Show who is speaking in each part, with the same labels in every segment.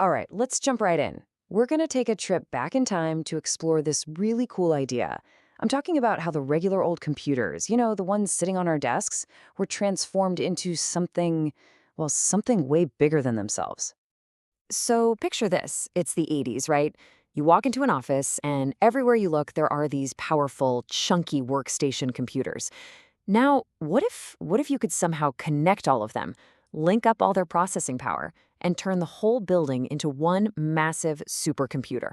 Speaker 1: All right, let's jump right in. We're going to take a trip back in time to explore this really cool idea. I'm talking about how the regular old computers, the ones sitting on our desks, were transformed into something, well, something way bigger than themselves.
Speaker 2: So picture this. It's the 80s, right? You walk into an office, and everywhere you look, there are these powerful, chunky workstation computers. Now, what if you could somehow connect all of them, link up all their processing power, and turn the whole building into one massive supercomputer?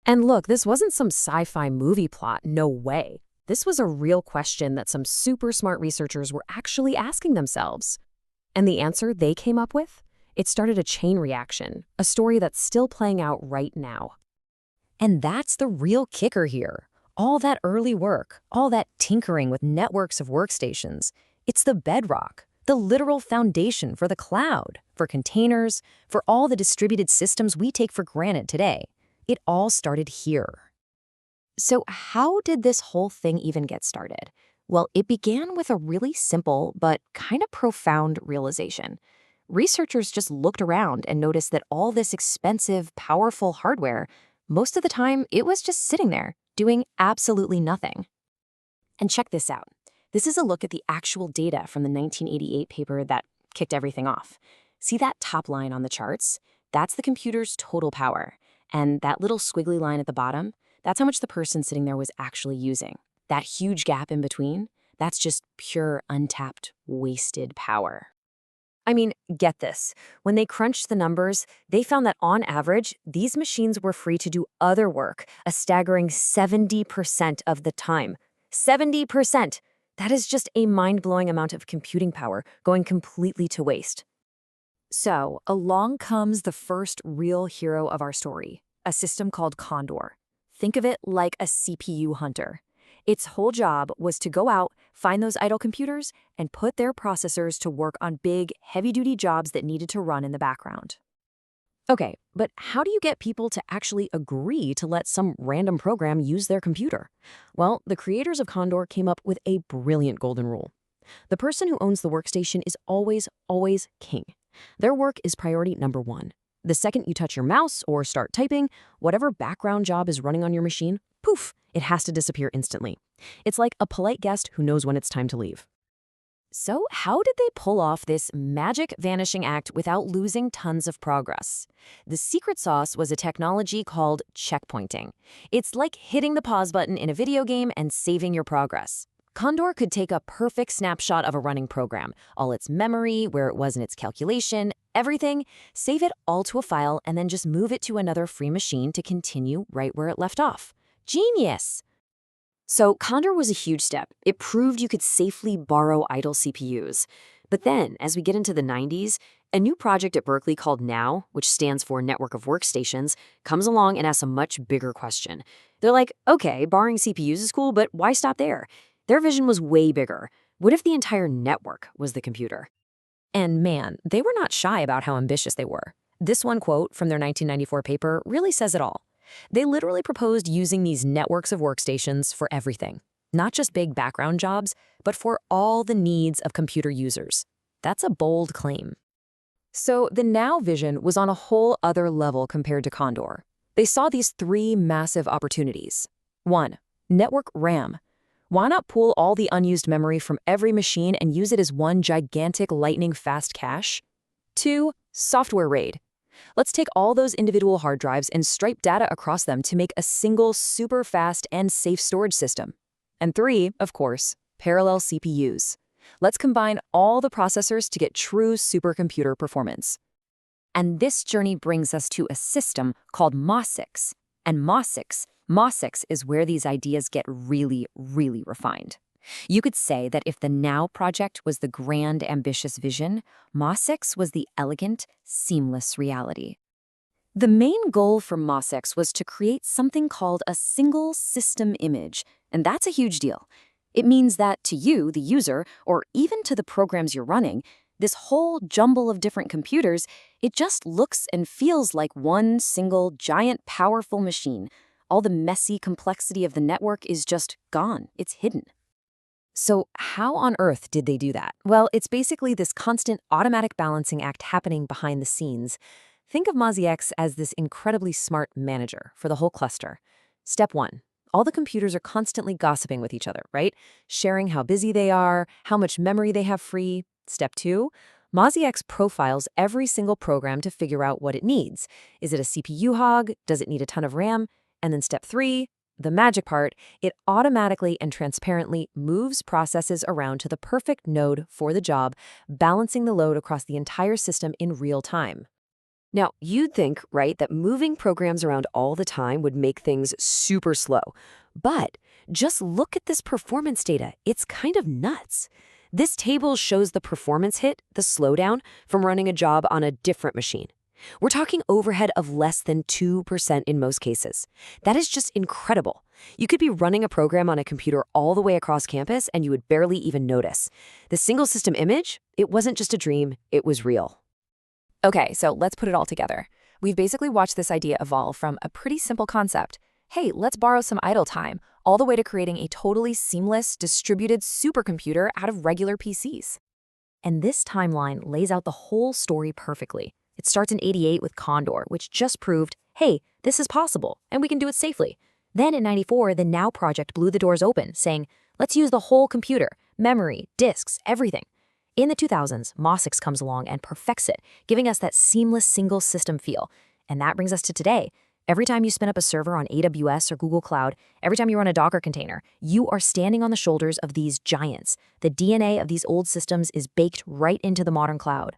Speaker 2: And look, this wasn't some sci-fi movie plot, no way. This was a real question that some super smart researchers were actually asking themselves. And the answer they came up with? It started a chain reaction, a story that's still playing out right now.
Speaker 1: And that's the real kicker here. All that early work, all that tinkering with networks of workstations, it's the bedrock, the literal foundation for the cloud, for containers, for all the distributed systems we take for granted today. It all started here.
Speaker 2: So, how did this whole thing even get started? Well, it began with a really simple but kind of profound realization. Researchers just looked around and noticed that all this expensive, powerful hardware, most of the time, it was just sitting there, doing absolutely nothing. And check this out. This is a look at the actual data from the 1988 paper that kicked everything off. See that top line on the charts? That's the computer's total power. And that little squiggly line at the bottom? That's how much the person sitting there was actually using. That huge gap in between? That's just pure, untapped, wasted power. I mean, get this. When they crunched the numbers, they found that on average, these machines were free to do other work a staggering 70% of the time. 70%! That is just a mind-blowing amount of computing power going completely to waste. So, along comes the first real hero of our story, a system called Condor. Think of it like a CPU hunter. Its whole job was to go out, find those idle computers, and put their processors to work on big, heavy-duty jobs that needed to run in the background. Okay, but how do you get people to actually agree to let some random program use their computer? Well, the creators of Condor came up with a brilliant golden rule. The person who owns the workstation is always, always king. Their work is priority number one. The second you touch your mouse or start typing, whatever background job is running on your machine, poof, it has to disappear instantly. It's like a polite guest who knows when it's time to leave. So how did they pull off this magic vanishing act without losing tons of progress? The secret sauce was a technology called checkpointing. It's like hitting the pause button in a video game and saving your progress. Condor could take a perfect snapshot of a running program, all its memory, where it was in its calculation, everything, save it all to a file, and then just move it to another free machine to continue right where it left off. Genius! So Condor was a huge step. It proved you could safely borrow idle CPUs. But then, as we get into the 90s, a new project at Berkeley called NOW, which stands for Network of Workstations, comes along and asks a much bigger question. They're like, okay, borrowing CPUs is cool, but why stop there? Their vision was way bigger. What if the entire network was the computer? And man, they were not shy about how ambitious they were. This one quote from their 1994 paper really says it all. They literally proposed using these networks of workstations for everything, not just big background jobs, but for all the needs of computer users. That's a bold claim. So the Now vision was on a whole other level compared to Condor. They saw these three massive opportunities. 1. Network RAM. Why not pull all the unused memory from every machine and use it as one gigantic lightning-fast cache? 2. Software RAID. Let's take all those individual hard drives and stripe data across them to make a single super fast and safe storage system. And 3, of course, parallel CPUs. Let's combine all the processors to get true supercomputer performance. And this journey brings us to a system called MOSIX. And MOSIX is where these ideas get really, really refined. You could say that if the Now project was the grand, ambitious vision, MOSIX was the elegant, seamless reality. The main goal for MOSIX was to create something called a single system image, and that's a huge deal. It means that to you, the user, or even to the programs you're running, this whole jumble of different computers, it just looks and feels like one single, giant, powerful machine. All the messy complexity of the network is just gone. It's hidden. So how on earth did they do that? Well, it's basically this constant automatic balancing act happening behind the scenes.
Speaker 1: Think of Mozzie as this incredibly smart manager for the whole cluster. Step 1. All the computers are constantly gossiping with each other, right? Sharing how busy they are, how much memory they have free. Step 2. Mozzie profiles every single program to figure out what it needs. Is it a CPU hog? Does it need a ton of RAM? And then step 3, the magic part, it automatically and transparently moves processes around to the perfect node for the job, balancing the load across the entire system in real time. Now, you'd think, right, that moving programs around all the time would make things super slow. But just look at this performance data. It's kind of nuts. This table shows the performance hit, the slowdown, from running a job on a different machine. We're talking overhead of less than 2% in most cases. That is just incredible. You could be running a program on a computer all the way across campus and you would barely even notice. The single system image, it wasn't just a dream, it was real.
Speaker 2: Okay, so let's put it all together. We've basically watched this idea evolve from a pretty simple concept, hey, let's borrow some idle time, all the way to creating a totally seamless, distributed supercomputer out of regular PCs. And this timeline lays out the whole story perfectly. It starts in '88 with Condor, which just proved, hey, this is possible, and we can do it safely. Then in '94, the Now project blew the doors open, saying, let's use the whole computer, memory, disks, everything. In the 2000s, MOSIX comes along and perfects it, giving us that seamless single system feel. And that brings us to today. Every time you spin up a server on AWS or Google Cloud, every time you run a Docker container, you are standing on the shoulders of these giants. The DNA of these old systems is baked right into the modern cloud.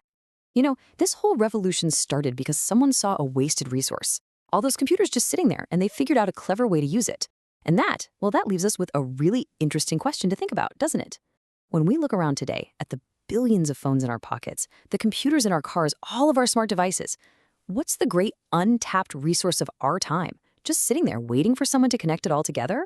Speaker 1: You know, this whole revolution started because someone saw a wasted resource. All those computers just sitting there, and they figured out a clever way to use it. And that leaves us with a really interesting question to think about, doesn't it? When we look around today at the billions of phones in our pockets, the computers in our cars, all of our smart devices, what's the great untapped resource of our time, just sitting there waiting for someone to connect it all together?